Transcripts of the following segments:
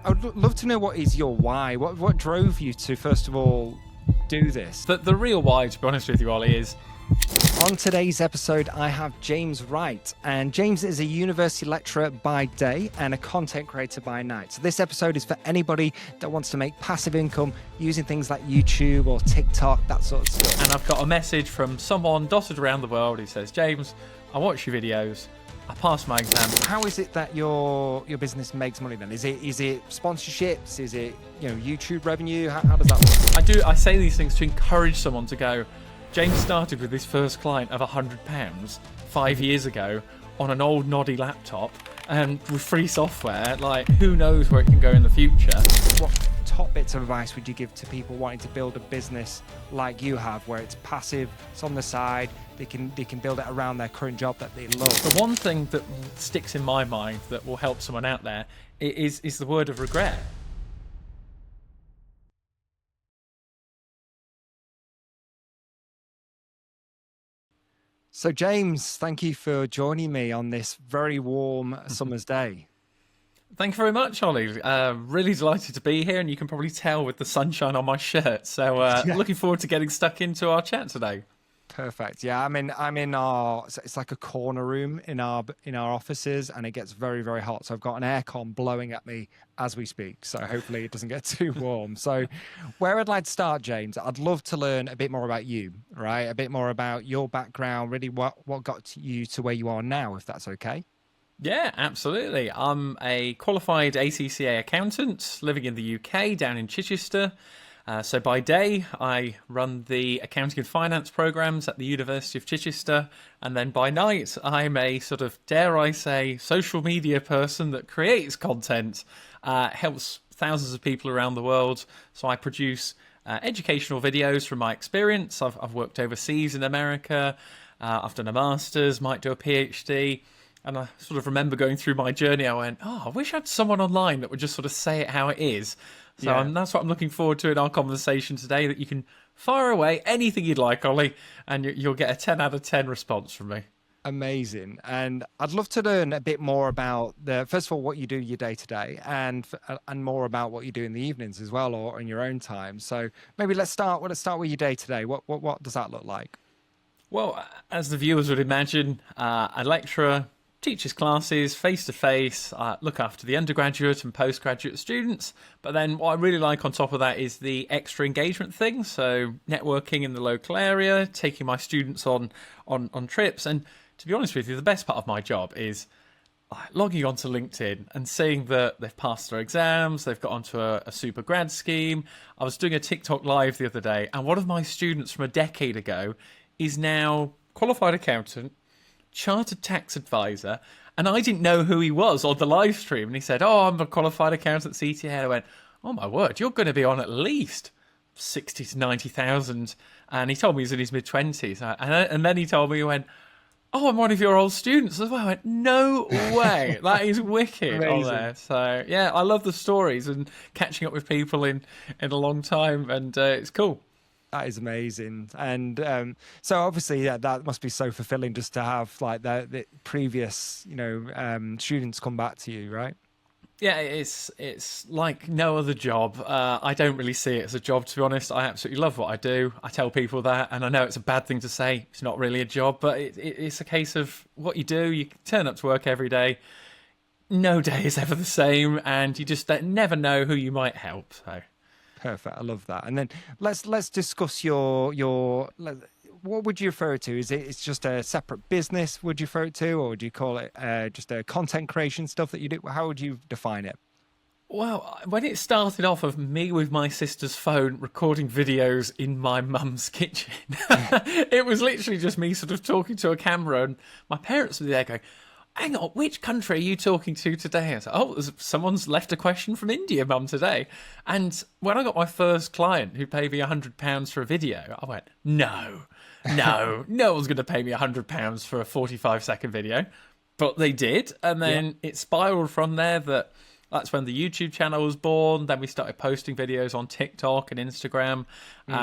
I would love to know what is your why. What drove you to, first of all, do this? The real why, to be honest with you, Ollie, is... On today's episode, I have James Wright, and James is a university lecturer by day and a content creator by night. So this episode is for anybody that wants to make passive income using things like YouTube or TikTok, that sort of stuff. And I've got a message from someone dotted around the world who says, James, I watch your videos, I passed my exam. How is it that your business makes money then? Is it sponsorships? Is it YouTube revenue? How does that work? I say these things to encourage someone to go. James started with his first client of £100 5 years ago on an old noddy laptop and with free software. Like, who knows where it can go in the future? What top bits of advice would you give to people wanting to build a business like you have, where it's passive, it's on the side, they can build it around their current job that they love? The one thing that sticks in my mind that will help someone out there is the word of regret. So James, thank you for joining me on this very warm summer's day. Thank you very much, Ollie. Really delighted to be here, and you can probably tell with the sunshine on my shirt. So looking forward to getting stuck into our chat today. Perfect. Yeah, I'm in our, it's like a corner room in our offices, and it gets very, very hot. So I've got an aircon blowing at me as we speak. So hopefully it doesn't get too warm. So where I'd like to start, James, I'd love to learn a bit more about you, right? A bit more about your background, really what got you to where you are now, if that's okay. Yeah, absolutely. I'm a qualified ACCA accountant living in the UK down in Chichester. So by day, I run the accounting and finance programs at the University of Chichester. And then by night, I'm a sort of, dare I say, social media person that creates content, helps thousands of people around the world. So I produce educational videos from my experience. I've worked overseas in America. I've done a master's, might do a PhD. And I sort of remember going through my journey, I went, I wish I had someone online that would just sort of say it how it is. So that's what I'm looking forward to in our conversation today, that you can fire away anything you'd like, Ollie, and you'll get a 10 out of 10 response from me. Amazing. And I'd love to learn a bit more about first of all, what you do your day to day, and more about what you do in the evenings as well, or in your own time. So maybe let's start with your day to day. What does that look like? Well, as the viewers would imagine, a lecturer teaches classes face-to-face, look after the undergraduate and postgraduate students. But then what I really like on top of that is the extra engagement thing. So networking in the local area, taking my students on trips. And to be honest with you, the best part of my job is logging onto LinkedIn and seeing that they've passed their exams, they've got onto a super grad scheme. I was doing a TikTok live the other day, and one of my students from a decade ago is now qualified accountant, chartered tax advisor, and I didn't know who he was on the live stream. And he said, I'm a qualified accountant at CTA. I went, oh my word, you're going to be on at least 60 to 90,000. And he told me he's in his mid-20s. And then he told me, he went, I'm one of your old students as well. I went, no way. That is wicked on there. So yeah, I love the stories and catching up with people in a long time, and it's cool. That is amazing. And so obviously, that must be so fulfilling just to have like the previous, students come back to you, right? Yeah, it's like no other job. I don't really see it as a job, to be honest. I absolutely love what I do. I tell people that, and I know it's a bad thing to say. It's not really a job, but it's a case of what you do. You turn up to work every day. No day is ever the same, and you just never know who you might help. So. Perfect. I love that. And then let's discuss your what would you refer to? It's just a separate business, would you refer it to, or would you call it just a content creation stuff that you do? How would you define it? Well, when it started off of me with my sister's phone recording videos in my mum's kitchen, it was literally just me sort of talking to a camera, and my parents were there going, hang on, which country are you talking to today? I said, someone's left a question from India, Mum, today. And when I got my first client who paid me £100 for a video, I went, no one's going to pay me £100 for a 45-second video. But they did. And then it spiraled from there. That's when the YouTube channel was born. Then we started posting videos on TikTok and Instagram.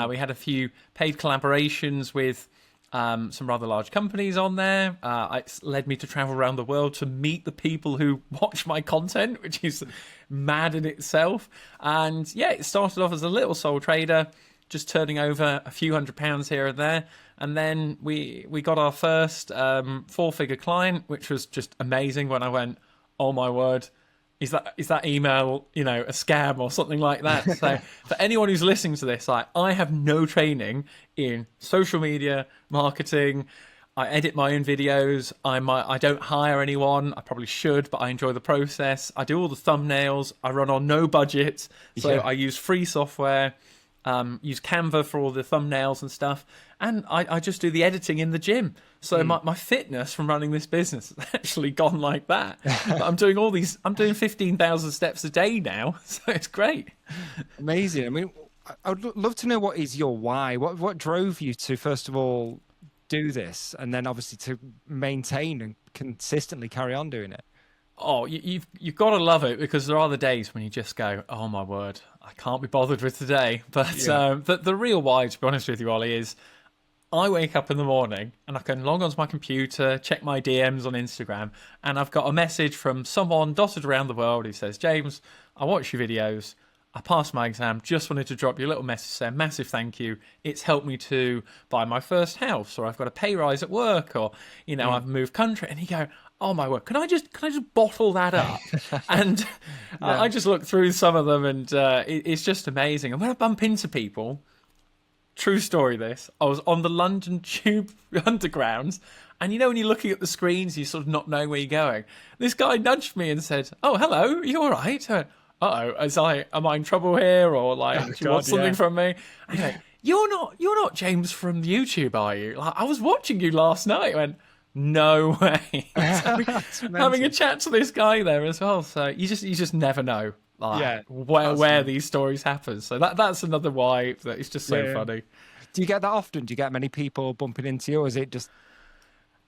We had a few paid collaborations with some rather large companies on there. It's led me to travel around the world to meet the people who watch my content, which is mad in itself. And yeah, it started off as a little sole trader, just turning over a few £100s here and there. And then we got our first 4-figure client, which was just amazing when I went, oh my word, is that email, a scam or something like that? So for anyone who's listening to this, I have no training in social media marketing. I edit my own videos. I don't hire anyone. I probably should, but I enjoy the process. I do all the thumbnails. I run on no budget, so I use free software. Use Canva for all the thumbnails and stuff, and I just do the editing in the gym. So my fitness from running this business has actually gone like that. But I'm doing 15,000 steps a day now, so it's great. Amazing. I mean, I would love to know what is your why. What drove you to first of all do this, and then obviously to maintain and consistently carry on doing it. Oh, you've got to love it, because there are the days when you just go, oh my word, I can't be bothered with today. But the real why, to be honest with you, Ollie, is I wake up in the morning and I can log onto my computer, check my DMs on Instagram, and I've got a message from someone dotted around the world who says, James, I watch your videos. I passed my exam. Just wanted to drop you a little message saying massive thank you. It's helped me to buy my first house, or I've got a pay rise at work, or I've moved country. And you go, oh my word, can I just bottle that up? And I just look through some of them, and it's just amazing. And when I bump into people, true story this, I was on the London Tube Underground, and when you're looking at the screens, you're sort of not knowing where you're going. This guy nudged me and said, oh, hello, are you all right? I went, uh-oh, am I in trouble here, or do you want something from me? And he went, you're not James from YouTube, are you? I was watching you last night. I went, no way. Having a chat to this guy there as well. So you just never know where these stories happen. So that's another why that it's just so funny. Do you get that often? Do you get many people bumping into you, or is it just...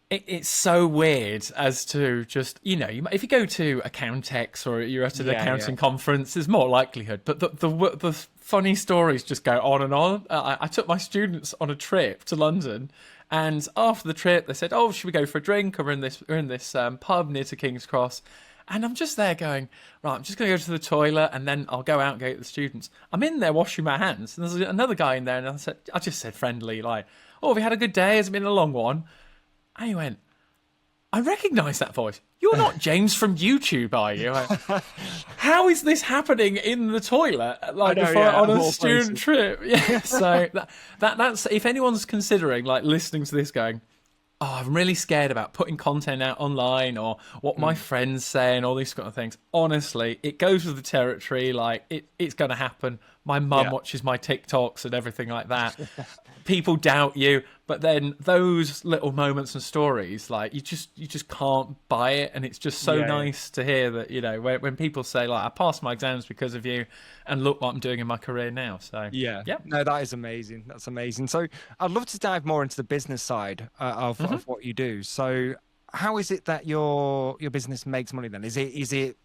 It's so weird as to just, if you go to Accountex or you're at an accounting conference, there's more likelihood. But the funny stories just go on and on. I took my students on a trip to London, and after the trip, they said, oh, should we go for a drink? We're in this pub near to King's Cross. And I'm just there going, right, I'm just going to go to the toilet, and then I'll go out and get the students. I'm in there washing my hands, and there's another guy in there, and I just said friendly, oh, have you had a good day? Has it been a long one? And he went, I recognise that voice. You're not James from YouTube, are you? How is this happening in the toilet, on a student trip? Yeah. So that's, if anyone's considering listening to this, going, oh, I'm really scared about putting content out online, or what my friends say, and all these kind of things. Honestly, it goes with the territory. It's going to happen. My mum watches my TikToks and everything like that. People doubt you, but then those little moments and stories, you just can't buy it. And it's just so nice to hear that, when people say, I passed my exams because of you, and look what I'm doing in my career now. So no, that is amazing. That's amazing. So I'd love to dive more into the business side of what you do. So how is it that your business makes money then? Is it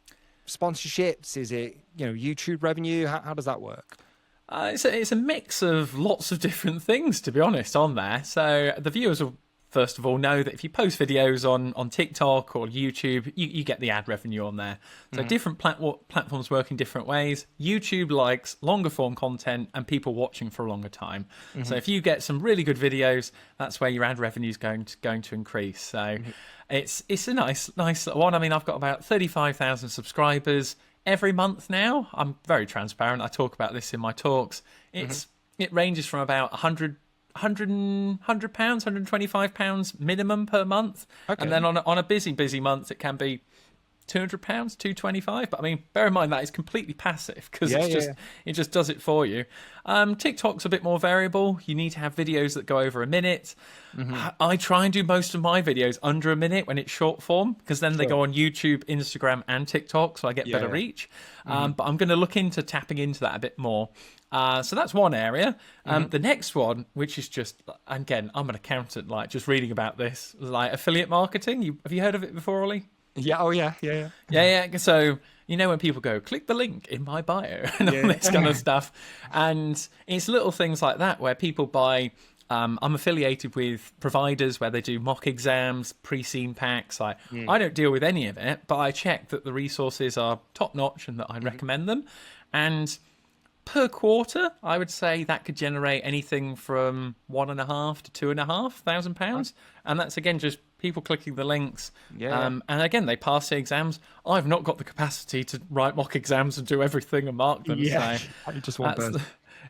sponsorships? Is it YouTube revenue? How does that work? It's a mix of lots of different things, to be honest, on there. So the viewers will first of all know that if you post videos on TikTok or YouTube, you get the ad revenue on there. So different platforms work in different ways. YouTube likes longer form content and people watching for a longer time. So if you get some really good videos, that's where your ad revenue is going to increase. So it's a nice little one. I mean, I've got about 35,000 subscribers every month now. I'm very transparent. I talk about this in my talks. It ranges from about £100, £125 minimum per month. Okay. And then on a busy month, it can be £200, £225. But I mean, bear in mind that is completely passive, because it just does it for you. TikTok's a bit more variable. You need to have videos that go over a minute. I try and do most of my videos under a minute when it's short form, because then they go on YouTube, Instagram, and TikTok, so I get better reach. But I'm going to look into tapping into that a bit more. So that's one area. The next one, which is just, again, I'm an accountant, just reading about this, affiliate marketing. Have you heard of it before, Ollie? Yeah. Oh, yeah. So, when people go, click the link in my bio and all this kind of stuff. And it's little things like that where people buy I'm affiliated with providers where they do mock exams, pre-seen packs. I don't deal with any of it, but I check that the resources are top-notch and that I recommend them. And per quarter, I would say that could generate anything from £1,500 to £2,500, and that's again just people clicking the links. And again, they pass the exams. I've not got the capacity to write mock exams and do everything and mark them. Yeah, so just one person.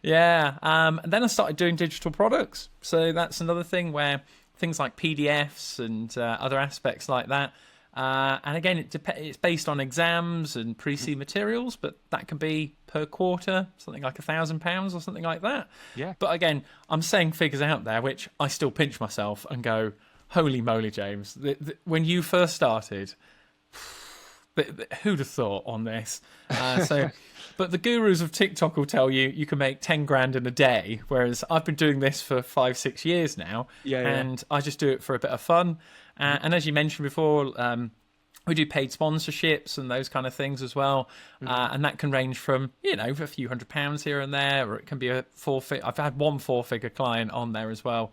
And then I started doing digital products. So that's another thing where things like PDFs and other aspects like that. And again, it's based on exams and pre-seen materials, but that can be per quarter, something like £1,000 or something like that. Yeah. But again, I'm saying figures out there, which I still pinch myself and go, holy moly, James, when you first started, who'd have thought on this? But the gurus of TikTok will tell you you can make 10 grand in a day, whereas I've been doing this for 5-6 years now, and I just do it for a bit of fun. And as you mentioned before, we do paid sponsorships and those kind of things as well, and that can range from a few £100s here and there, or it can be a four-figure. I've had one 4-figure client on there as well,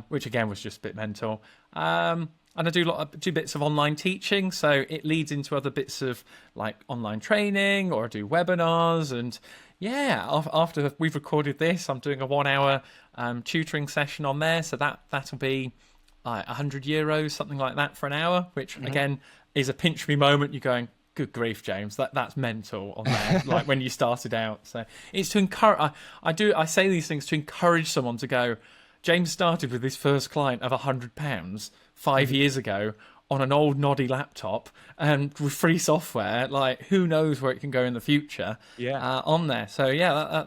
which again was just a bit mental. And I do bits of online teaching, so it leads into other bits of like online training, or I do webinars. And after we've recorded this, I'm doing a 1-hour tutoring session on there, so that'll be like €100, something like that for an hour, which again is a pinch me moment. You're going, good grief, James, that's mental on there. Like when you started out. So it's to encourage. I say these things to encourage someone to go. James started with his first client of £100 5 years ago on an old noddy laptop and with free software. Like, who knows where it can go in the future on there. So,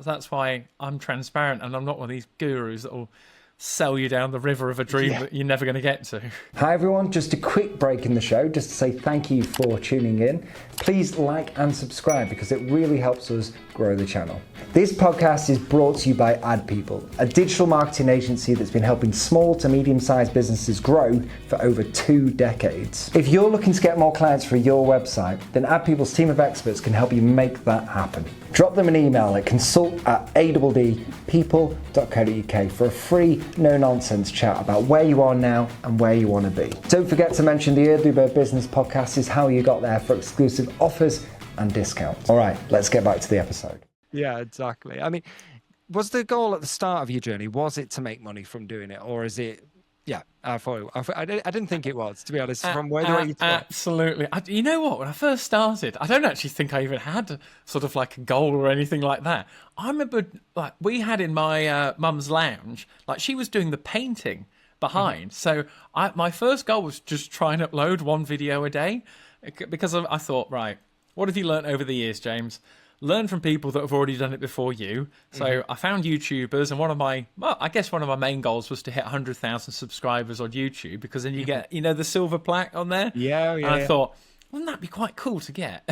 that's why I'm transparent, and I'm not one of these gurus that will sell you down the river of a dream that you're never going to get to. Hi everyone, just a quick break in the show just to say thank you for tuning in. Please like and subscribe because it really helps us grow the channel. This podcast is brought to you by AdPeople, a digital marketing agency that's been helping small to medium-sized businesses grow for over 2 decades. If you're looking to get more clients for your website, then AdPeople's team of experts can help you make that happen. Drop them an email at consult@addpeople.co.uk for a free, no-nonsense chat about where you are now and where you want to be. Don't forget to mention the Early Bird Business Podcast is how you got there for exclusive offers and discounts. All right, let's get back to the episode. Yeah, exactly. I mean, was the goal at the start of your journey, was it to make money from doing it, or is it? Yeah, I didn't think it was, to be honest, from where you absolutely. You know what? When I first started, I don't actually think I even had sort of like a goal or anything like that. I remember, like, we had in my mum's lounge, like, she was doing the painting behind. So my first goal was just try and upload 1 video a day, because I thought, right, what have you learnt over the years, James? Learn from people that have already done it before you. So I found YouTubers, and one of my main goals was to hit 100,000 subscribers on YouTube, because then you get, the silver plaque on there. And I thought, wouldn't that be quite cool to get?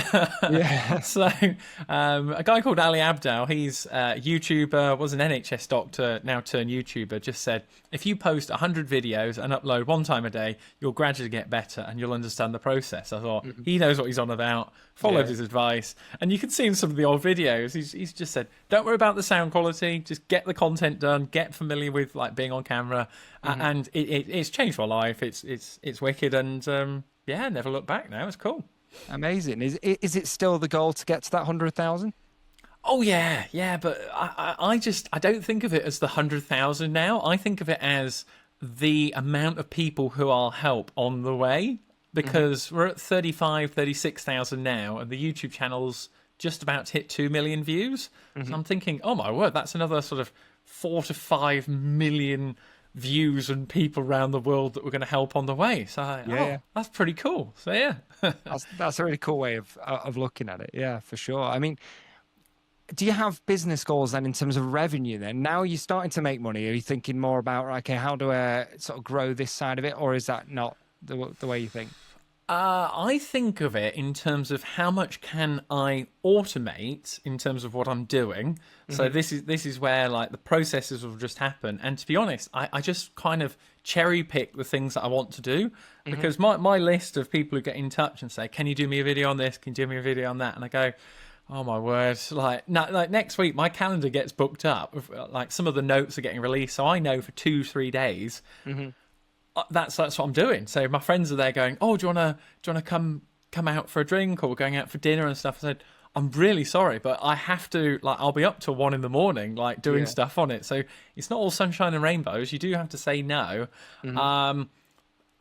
So a guy called Ali Abdal, he's a YouTuber, was an NHS doctor, now turned YouTuber, just said, if you post 100 videos and upload 1 time a day, you'll gradually get better and you'll understand the process. I thought, he knows what he's on about, followed his advice. And you can see in some of the old videos, he's just said, don't worry about the sound quality, just get the content done, get familiar with like being on camera. And it's changed my life. It's wicked, and never look back now. It's cool. Amazing. Is it still the goal to get to that 100,000? Oh yeah. But I don't think of it as the 100,000 now. I think of it as the amount of people who I'll help on the way, because we're at 36,000 now, and the YouTube channel's just about to hit 2 million views. So I'm thinking, oh my word, that's another sort of 4 to 5 million views and people around the world that we're going to help on the way. So that's pretty cool. So that's a really cool way of looking at it. Yeah, for sure. I mean, do you have business goals then in terms of revenue then? Now you're starting to make money. Are you thinking more about, okay, how do I sort of grow this side of it, or is that not the way you think? I think of it in terms of how much can I automate in terms of what I'm doing. So this is where like the processes will just happen. And to be honest, I just kind of cherry pick the things that I want to do, because my list of people who get in touch and say, can you do me a video on this? Can you do me a video on that? And I go, Oh my word! Like next week, my calendar gets booked up. Like some of the notes are getting released, so I know for 2-3 days. That's what I'm doing. So my friends are there going, "Oh, do you wanna come out for a drink, or we're going out for dinner and stuff?" I said, "I'm really sorry, but I have to. Like, I'll be up till 1 a.m, like doing stuff on it. So it's not all sunshine and rainbows. You do have to say no."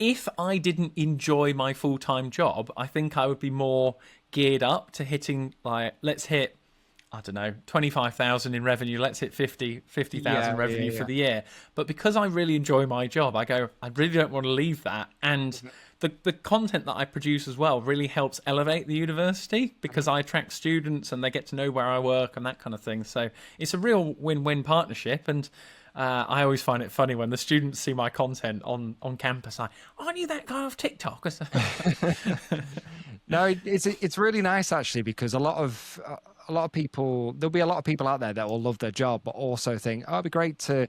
If I didn't enjoy my full-time job, I think I would be more geared up to hitting, like, let's hit, I don't know, 25,000 in revenue. Let's hit 50,000 revenue for the year. But because I really enjoy my job, I really don't want to leave that. And the content that I produce as well really helps elevate the university, because I attract students and they get to know where I work and that kind of thing. So it's a real win-win partnership. And I always find it funny when the students see my content on campus. Aren't you that guy off TikTok? No, it's really nice actually, because a lot of people, there'll be a lot of people out there that will love their job, but also think, oh, it'd be great to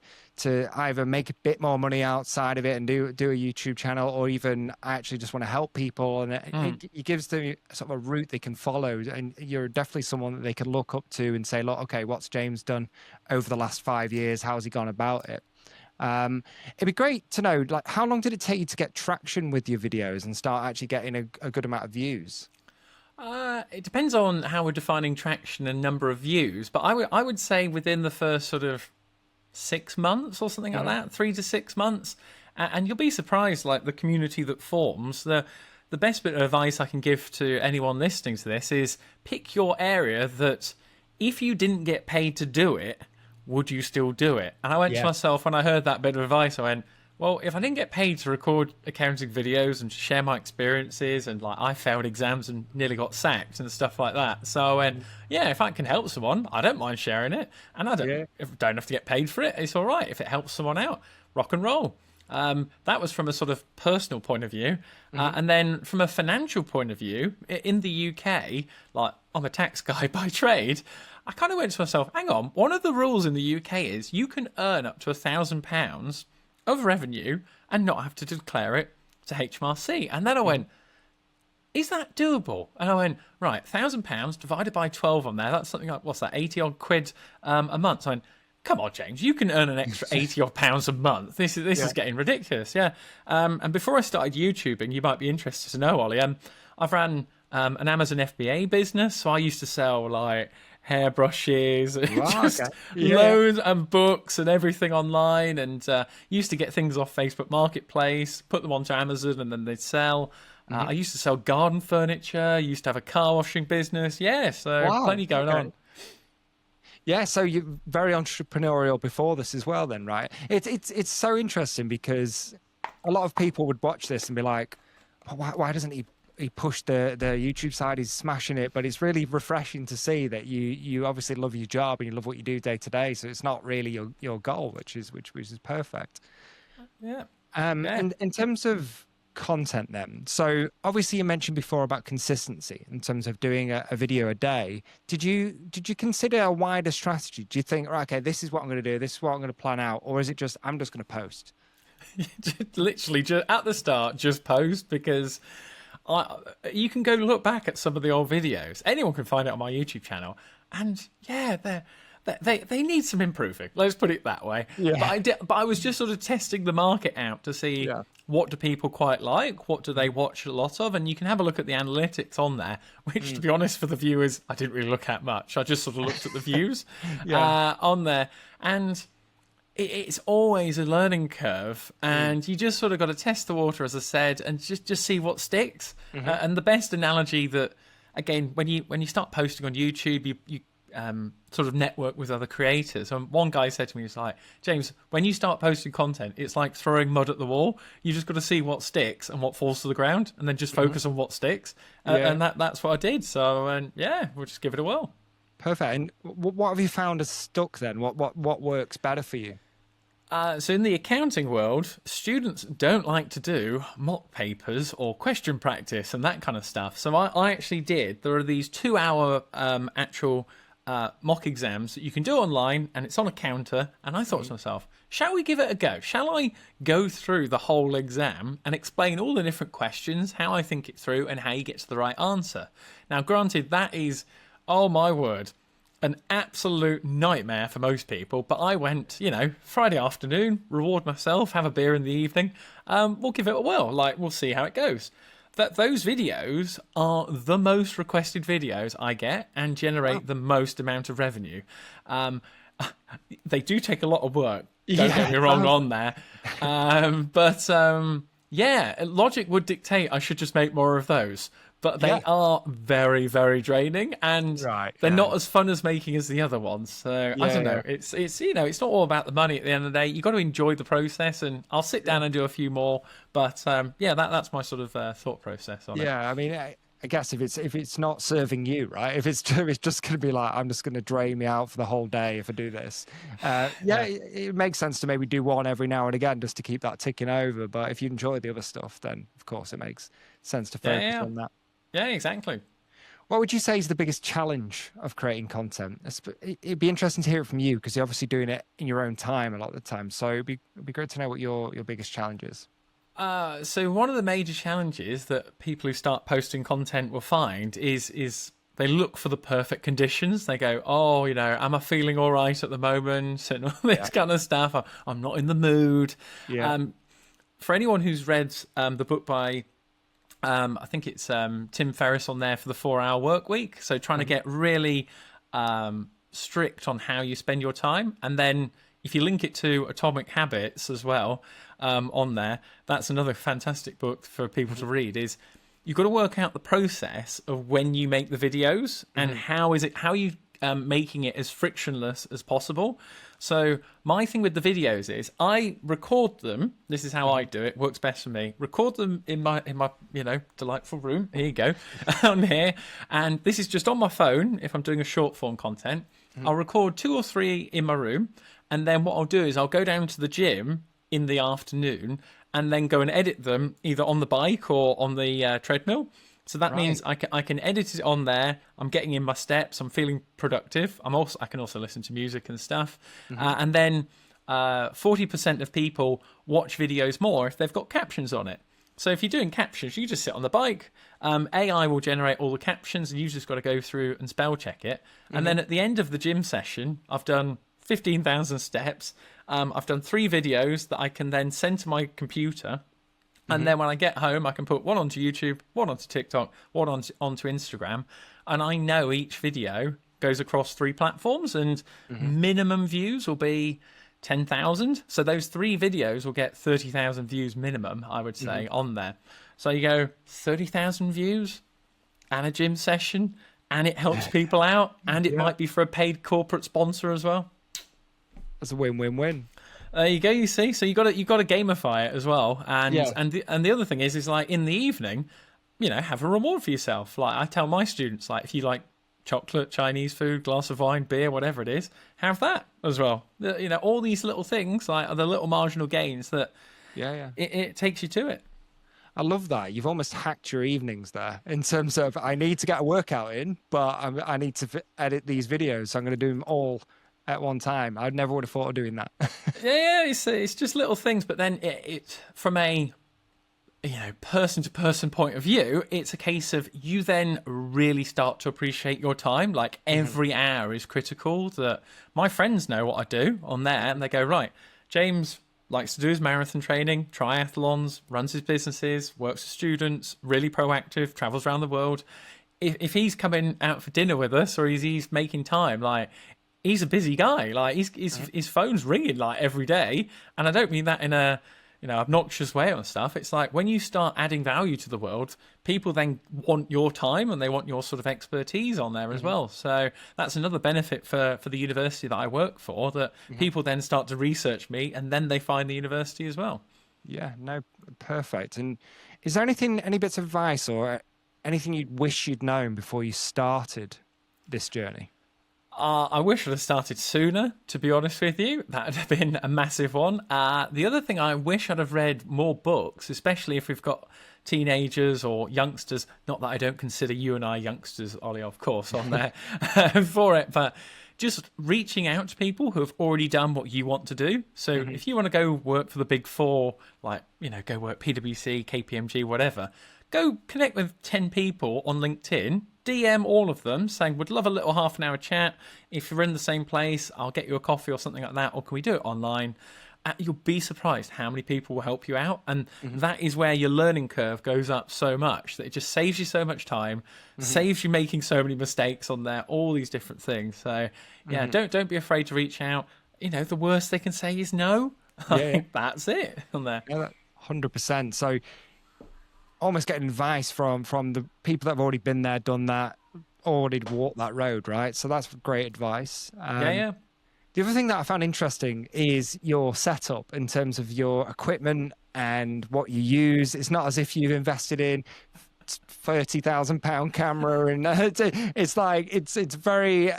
either make a bit more money outside of it and do a YouTube channel, or even I actually just want to help people. And it gives them sort of a route they can follow. And you're definitely someone that they can look up to and say, look, okay, what's James done over the last 5 years? How's he gone about it? It'd be great to know, like, how long did it take you to get traction with your videos and start actually getting a good amount of views? It depends on how we're defining traction and number of views, but I would say within the first sort of 6 months or something like that, 3 to 6 months, and you'll be surprised, like, the community that forms. The best bit of advice I can give to anyone listening to this is pick your area that if you didn't get paid to do it, would you still do it? And I went to myself, when I heard that bit of advice, I went, well, if I didn't get paid to record accounting videos and share my experiences, and like I failed exams and nearly got sacked and stuff like that. So I went, yeah, if I can help someone, I don't mind sharing it. And I don't have to get paid for it. It's all right. If it helps someone out, rock and roll. That was from a sort of personal point of view. And then from a financial point of view, in the UK, like, I'm a tax guy by trade, I kind of went to myself, hang on, one of the rules in the UK is you can earn up to £1,000 of revenue and not have to declare it to HMRC. And then I went, is that doable? And I went, right, £1,000 divided by 12 on there, that's something like, what's that, 80 odd quid a month. So I went, come on, James, you can earn an extra 80 odd pounds a month. This is getting ridiculous, yeah. And before I started YouTubing, you might be interested to know, Ollie, I've ran an Amazon FBA business, so I used to sell, like, hairbrushes, loads and books and everything online, and used to get things off Facebook Marketplace, put them onto Amazon, and then they'd sell. I used to sell garden furniture, used to have a car washing business. Yeah, so plenty going on. Yeah, so you're very entrepreneurial before this as well then, right? It's so interesting, because a lot of people would watch this and be like, why doesn't he pushed the YouTube side, he's smashing it? But it's really refreshing to see that you obviously love your job and you love what you do day to day, so it's not really your goal, which is perfect. And in terms of content then, so obviously you mentioned before about consistency in terms of doing a video a day. Did you consider a wider strategy? Do you think, right, okay, this is what I'm going to do, this is what I'm going to plan out, or is it just I'm just going to post? Literally, just at the start, just post, because you can go look back at some of the old videos. Anyone can find it on my YouTube channel, and yeah, they need some improving. Let's put it that way. Yeah. But I was just sort of testing the market out to see what do people quite like, what do they watch a lot of, and you can have a look at the analytics on there. Which, to be honest, for the viewers, I didn't really look at much. I just sort of looked at the views on there, and it's always a learning curve, and you just sort of got to test the water, as I said, and just see what sticks. And the best analogy that, again, when you start posting on YouTube, you sort of network with other creators. And one guy said to me, he's like, James, when you start posting content, it's like throwing mud at the wall. You just got to see what sticks and what falls to the ground, and then just focus on what sticks. And that's what I did. So we'll just give it a whirl. Perfect. And what have you found has stuck then? What works better for you? So in the accounting world, students don't like to do mock papers or question practice and that kind of stuff. So I actually did. There are these 2-hour actual mock exams that you can do online, and it's on a counter. And I thought to myself, shall we give it a go? Shall I go through the whole exam and explain all the different questions, how I think it through, and how you get to the right answer? Now, granted, that is Oh my word. An absolute nightmare for most people. But I went, Friday afternoon, reward myself, have a beer in the evening. We'll give it a whirl. We'll see how it goes. Those videos are the most requested videos I get and generate the most amount of revenue. They do take a lot of work. Don't get me wrong on there. Logic would dictate I should just make more of those. But they are very, very draining, and they're not as fun as making as the other ones. So I don't know. It's it's not all about the money at the end of the day. You've got to enjoy the process, and I'll sit down and do a few more. But that's my sort of thought process on it. Yeah, I mean, I guess if it's not serving you, right? If it's just going to be like, I'm just going to drain me out for the whole day if I do this. It makes sense to maybe do one every now and again just to keep that ticking over. But if you enjoy the other stuff, then of course it makes sense to focus on that. Yeah, exactly. What would you say is the biggest challenge of creating content? It'd be interesting to hear it from you because you're obviously doing it in your own time a lot of the time. So it'd be great to know what your biggest challenge is. So one of the major challenges that people who start posting content will find is they look for the perfect conditions. They go, am I feeling all right at the moment? And all this kind of stuff. I'm not in the mood. Yeah. For anyone who's read the book by... I think it's Tim Ferriss on there for the 4-hour work week. So trying to get really strict on how you spend your time. And then if you link it to Atomic Habits as well on there, that's another fantastic book for people to read. Is you've got to work out the process of when you make the videos and how are you making it as frictionless as possible. So my thing with the videos is I record them. This is how I do it. Works best for me. Record them in my delightful room. Here you go, on here. And this is just on my phone. If I'm doing a short form content, I'll record 2 or 3 in my room, and then what I'll do is I'll go down to the gym in the afternoon and then go and edit them either on the bike or on the treadmill. So that means I can edit it on there. I'm getting in my steps. I'm feeling productive. I can also listen to music and stuff. And then 40% of people watch videos more if they've got captions on it. So if you're doing captions, you just sit on the bike. AI will generate all the captions, and you've just got to go through and spell check it. And then at the end of the gym session, I've done 15,000 steps. I've done 3 videos that I can then send to my computer. And then when I get home, I can put one onto YouTube, one onto TikTok, one onto Instagram. And I know each video goes across 3 platforms, and minimum views will be 10,000. So those 3 videos will get 30,000 views minimum, I would say, on there. So you go 30,000 views and a gym session, and it helps people out, and it might be for a paid corporate sponsor as well. That's a win-win-win. There you go. You see, so you got to gamify it as well, and the other thing is like in the evening, have a reward for yourself. Like I tell my students, like if you like chocolate, Chinese food, glass of wine, beer, whatever it is, have that as well. All these little things like are the little marginal gains that it takes you to it. I love that. You've almost hacked your evenings there in terms of I need to get a workout in, but I need to edit these videos, so I'm going to do them all at one time. I never would have thought of doing that. It's just little things, but then it from a person to person point of view, it's a case of you then really start to appreciate your time. Like every hour is critical. That my friends know what I do on there, and they go, right, James likes to do his marathon training, triathlons, runs his businesses, works with students, really proactive, travels around the world. If he's coming out for dinner with us or he's making time, like he's a busy guy. Like his phone's ringing like every day, and I don't mean that in a obnoxious way and stuff. It's like when you start adding value to the world, people then want your time and they want your sort of expertise on there as well. So that's another benefit for the university that I work for, that people then start to research me and then they find the university as well. Yeah, no, perfect. And is there any bits of advice or anything you'd wish you'd known before you started this journey? I wish I'd have started sooner, to be honest with you. That would have been a massive one. The other thing, I wish I'd have read more books, especially if we've got teenagers or youngsters. Not that I don't consider you and I youngsters, Ollie, of course, on there for it. But just reaching out to people who have already done what you want to do. So if you want to go work for the big 4, like, go work PwC, KPMG, whatever, go connect with 10 people on LinkedIn DM all of them saying, would love a little half an hour chat. If you're in the same place, I'll get you a coffee or something like that, or can we do it online? You'll be surprised how many people will help you out. And that is where your learning curve goes up so much that it just saves you so much time, saves you making so many mistakes on there, all these different things. So yeah, don't be afraid to reach out. You know, the worst they can say is no. That's it on there. Yeah, 100%. So almost getting advice from the people that have already been there, done that, already walked that road, right? So that's great advice. Yeah. The other thing that I found interesting is your setup in terms of your equipment and what you use. It's not as if you've invested in £30,000 camera, and it's like it's very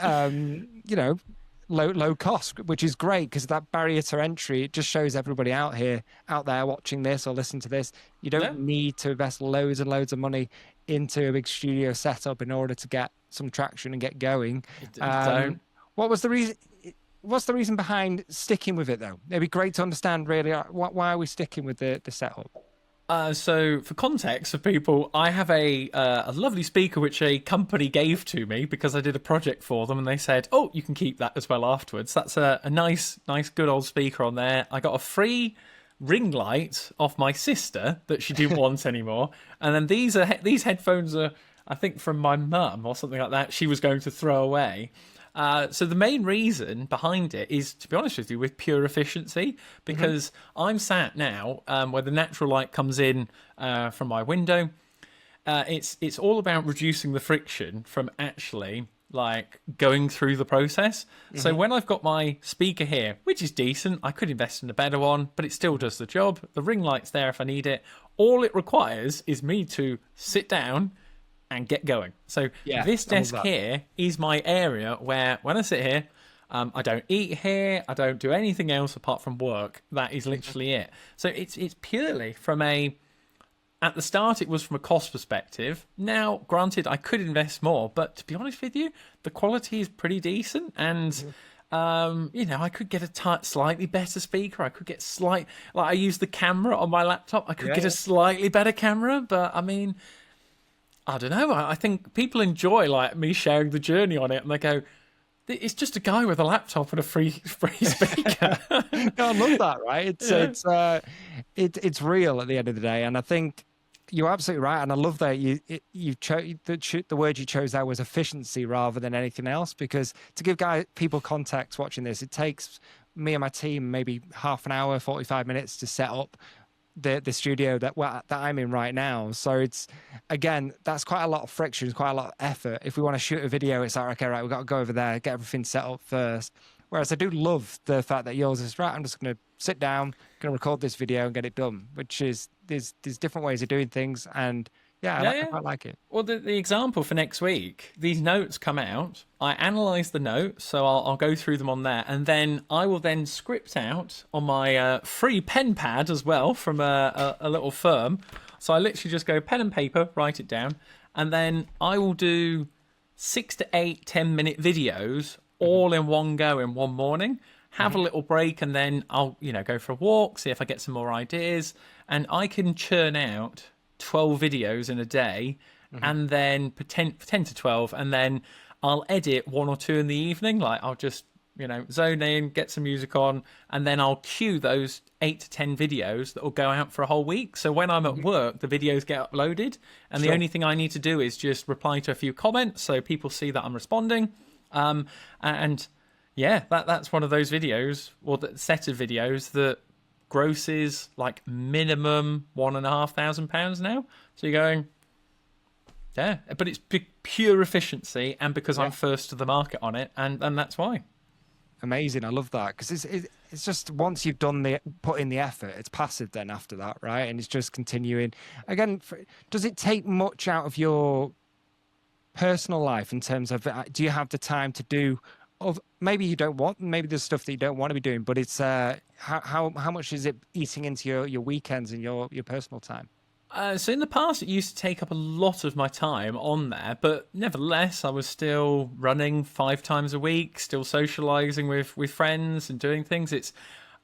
low cost, which is great because that barrier to entry, it just shows everybody out there watching this or listening to this. You don't need to invest loads and loads of money into a big studio setup in order to get some traction and get going. What's the reason behind sticking with it, though? It'd be great to understand really why are we sticking with the setup. So for context for people, I have a lovely speaker which a company gave to me because I did a project for them, and they said, oh, you can keep that as well afterwards. That's a nice good old speaker on there. I got a free ring light off my sister that she didn't want anymore, and then these headphones are, I think, from my mum or something like that. She was going to throw away. So the main reason behind it is, to be honest with you, with pure efficiency, because I'm sat now where the natural light comes in from my window. It's all about reducing the friction from actually like going through the process. So when I've got my speaker here, which is decent, I could invest in a better one, but it still does the job. The ring light's there if I need it. All it requires is me to sit down and get going. So this desk here is my area where when I sit here, I don't eat here, I don't do anything else apart from work. That is literally it. So it's purely from at the start it was from a cost perspective. Now, granted, I could invest more, but to be honest with you, the quality is pretty decent, and I could get a slightly better speaker. I could get I use the camera on my laptop. I could get a slightly better camera, but I mean, I don't know. I think people enjoy like me sharing the journey on it, and they go, "It's just a guy with a laptop and a free speaker." I love that, right? It's real at the end of the day, and I think you're absolutely right. And I love that you chose the word you chose there was efficiency rather than anything else, because to give people context watching this, it takes me and my team maybe half an hour, 45 minutes to set up the studio that I'm in right now. So it's, again, that's quite a lot of friction, quite a lot of effort. If we want to shoot a video, it's like, okay, right, we've got to go over there, get everything set up first. Whereas I do love the fact that yours is, right, I'm just going to sit down, going to record this video and get it done, which is, there's different ways of doing things. And I quite like it. Well, the example for next week, these notes come out. I analyse the notes, so I'll go through them on there, and then I will then script out on my free pen pad as well from a little firm. So I literally just go pen and paper, write it down, and then I will do 6 to 8 10-minute videos all in one go in one morning. Have a little break, and then I'll go for a walk, see if I get some more ideas, and I can churn out 12 videos in a day, and then 10 to 12, and then I'll edit 1 or 2 in the evening. Like I'll just zone in, get some music on, and then I'll queue those 8 to 10 videos that will go out for a whole week. So when I'm at work, the videos get uploaded, and the only thing I need to do is just reply to a few comments so people see that I'm responding. That's one of those videos, or the set of videos that grosses like minimum £1,500 now. So you're going, but it's pure efficiency, and because I'm first to the market on it, and that's why. Amazing. I love that, because it's just, once you've put in the effort, it's passive then after that, right? And it's just continuing. Again, does it take much out of your personal life in terms of, do you have the time to do, maybe you don't want, maybe there's stuff that you don't want to be doing, but it's how much is it eating into your weekends and your personal time? So in the past, it used to take up a lot of my time on there, but nevertheless, I was still running 5 times a week, still socializing with friends and doing things. It's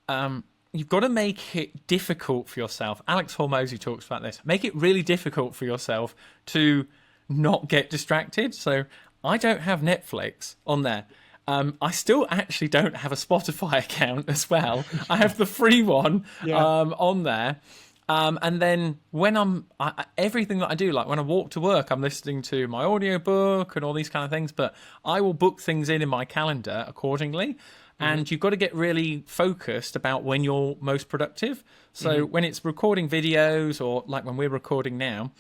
you've got to make it difficult for yourself. Alex Hormozy talks about this. Make it really difficult for yourself to not get distracted. So I don't have Netflix on there. I still actually don't have a Spotify account as well. I have the free one on there. And then when everything that I do, like when I walk to work, I'm listening to my audiobook and all these kind of things, but I will book things in my calendar accordingly. And you've got to get really focused about when you're most productive. So when it's recording videos, or like when we're recording now,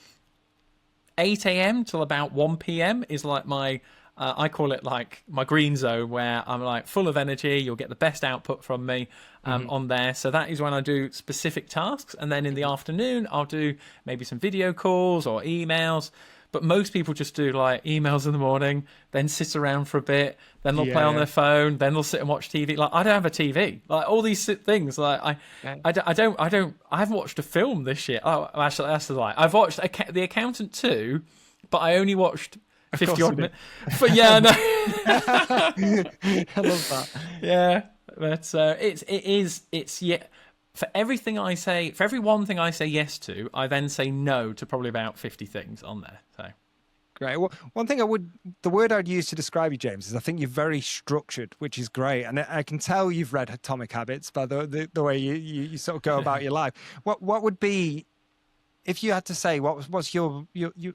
8 a.m. till about 1 p.m. is like my, I call it like my green zone, where I'm like full of energy. You'll get the best output from me on there. So that is when I do specific tasks. And then in the afternoon, I'll do maybe some video calls or emails. But most people just do like emails in the morning, then sit around for a bit, then they'll play on their phone, then they'll sit and watch TV. Like I don't have a TV. Like all these things. Like I haven't watched a film this year. Oh, actually, that's a lie. I've watched The Accountant 2, but I only watched 50 odd minutes. But yeah, no. I love that. Yeah, but it's for everything I say, for every one thing I say yes to, I then say no to probably about 50 things on there. So great. Well, one thing the word I'd use to describe you, James, is I think you're very structured, which is great. And I can tell you've read Atomic Habits by the way you sort of go about your life. What would be, if you had to say, what's your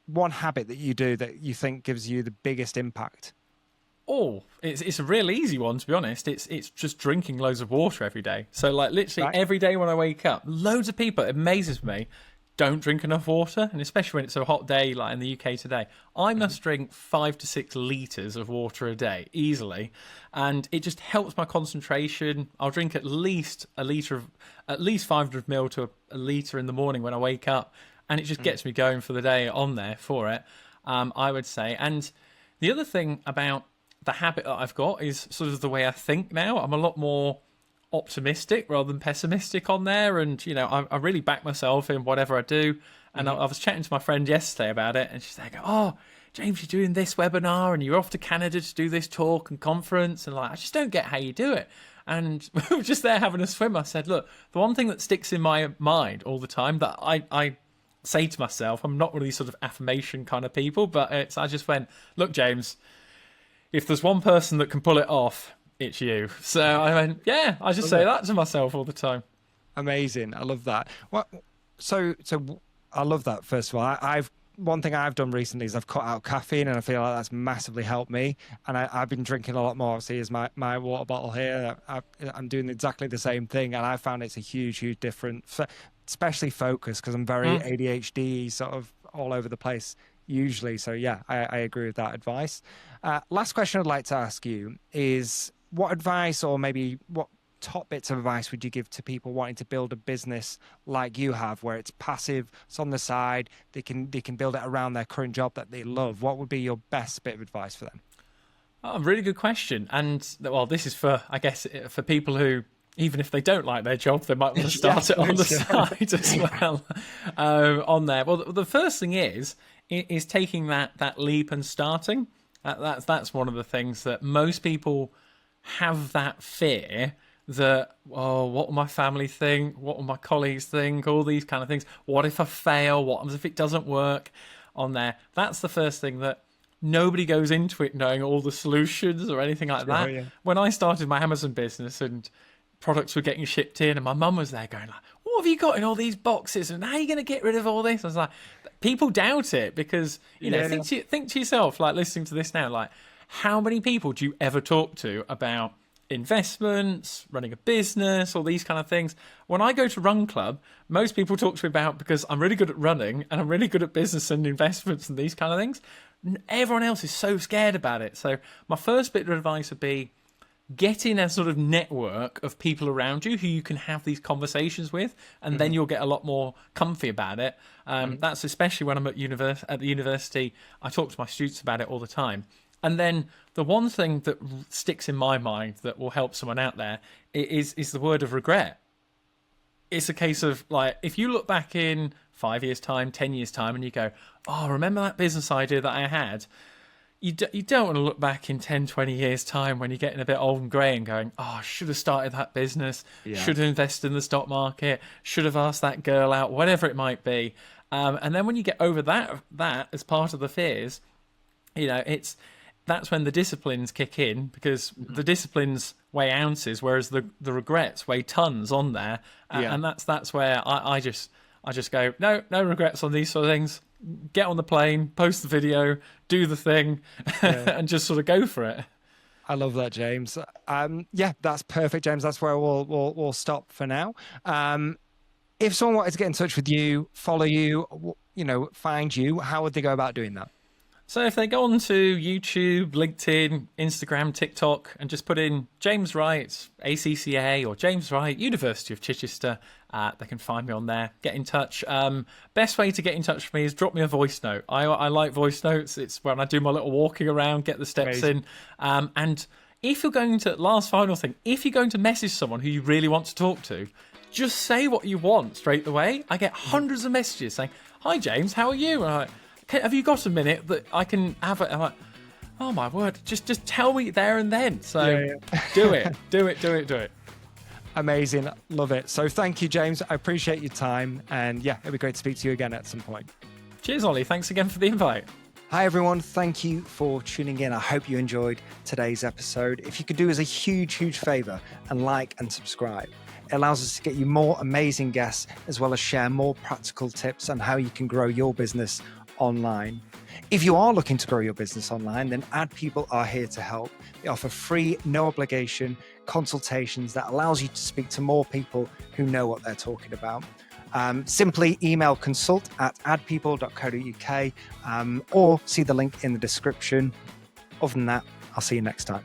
one habit that you do that you think gives you the biggest impact? Oh, it's a real easy one, to be honest. It's just drinking loads of water every day. So like literally every day when I wake up, loads of people, it amazes me, don't drink enough water. And especially when it's a hot day like in the UK today, I must drink 5 to 6 litres of water a day easily. And it just helps my concentration. I'll drink at least 500 ml to a litre in the morning when I wake up. And it just gets me going for the day on there for it, I would say. And the other thing about the habit that I've got is sort of the way I think now. I'm a lot more optimistic rather than pessimistic on there. And, you know, I really back myself in whatever I do. And I was chatting to my friend yesterday about it. And she's like, oh, James, you're doing this webinar and you're off to Canada to do this talk and conference. And like, I just don't get how you do it. And we were just there having a swim. I said, look, the one thing that sticks in my mind all the time that I say to myself, I'm not really sort of affirmation kind of people, but I just went, look, James, if there's one person that can pull it off, it's you. So I went, yeah, I just say that to myself all the time. Amazing. I love that. So I love that, first of all. One thing I've done recently is I've cut out caffeine, and I feel like that's massively helped me. And I've been drinking a lot more. Obviously, is my water bottle here. I'm doing exactly the same thing, and I found it's a huge difference, especially focus, because I'm very ADHD, sort of all over the place usually. So yeah, I agree with that advice. Last question I'd like to ask you is, what advice, or maybe what top bits of advice would you give to people wanting to build a business like you have, where it's passive, it's on the side, they can build it around their current job that they love? What would be your best bit of advice for them? Oh, really good question. And well, this is for, I guess, for people who, even if they don't like their job, they might want to start it on the side as well on there. Well, the first thing is taking that leap and starting. That's one of the things that most people have, that fear that, oh, what will my family think? What will my colleagues think? All these kind of things. What if I fail? What if it doesn't work on there? That's the first thing, that nobody goes into it knowing all the solutions or anything like that. Yeah. When I started my Amazon business and products were getting shipped in, and my mum was there going like, what have you got in all these boxes, and how are you going to get rid of all this? I was like, people doubt it, because, you know, think to yourself, like listening to this now, like, how many people do you ever talk to about investments, running a business, all these kind of things? When I go to Run Club, most people talk to me about, because I'm really good at running and I'm really good at business and investments and these kind of things. Everyone else is so scared about it. So my first bit of advice would be, get in a sort of network of people around you who you can have these conversations with, and then you'll get a lot more comfy about it. That's especially when I'm at the university. I talk to my students about it all the time. And then the one thing that sticks in my mind that will help someone out there is the word of regret. It's a case of, like, if you look back in 5 years' time, 10 years' time, and you go, oh, remember that business idea that I had? You don't want to look back in 10, 20 years' time when you're getting a bit old and grey and going, oh, I should have started that business, should have invested in the stock market, should have asked that girl out, whatever it might be. And then when you get over that as part of the fears, that's when the disciplines kick in, because the disciplines weigh ounces, whereas the regrets weigh tons on there. And that's where I just go, no regrets on these sort of things. Get on the plane, post the video, do the thing, and just sort of go for it. I love that, James. That's perfect, James. That's where we'll stop for now. If someone wanted to get in touch with you, follow you, find you, how would they go about doing that? So if they go on to YouTube, LinkedIn, Instagram, TikTok, and just put in James Wright, ACCA, or James Wright, University of Chichester, they can find me on there. Get in touch. Best way to get in touch with me is drop me a voice note. I like voice notes. It's when I do my little walking around, get the steps in. And if you're going to, last final thing, if you're going to message someone who you really want to talk to, just say what you want straight away. I get hundreds of messages saying, "Hi James, how are you?" And I'm like, have you got a minute that I can have it? I'm like, oh my word, just tell me there and then. So do it. Amazing. Love it. So thank you, James. I appreciate your time. And it'd be great to speak to you again at some point. Cheers, Ollie. Thanks again for the invite. Hi, everyone. Thank you for tuning in. I hope you enjoyed today's episode. If you could do us a huge, huge favor and like and subscribe. It allows us to get you more amazing guests, as well as share more practical tips on how you can grow your business online. If you are looking to grow your business online, then Ad People are here to help. They offer free, no obligation consultations that allows you to speak to more people who know what they're talking about. Simply email consult@adpeople.co.uk or see the link in the description. Other than that, I'll see you next time.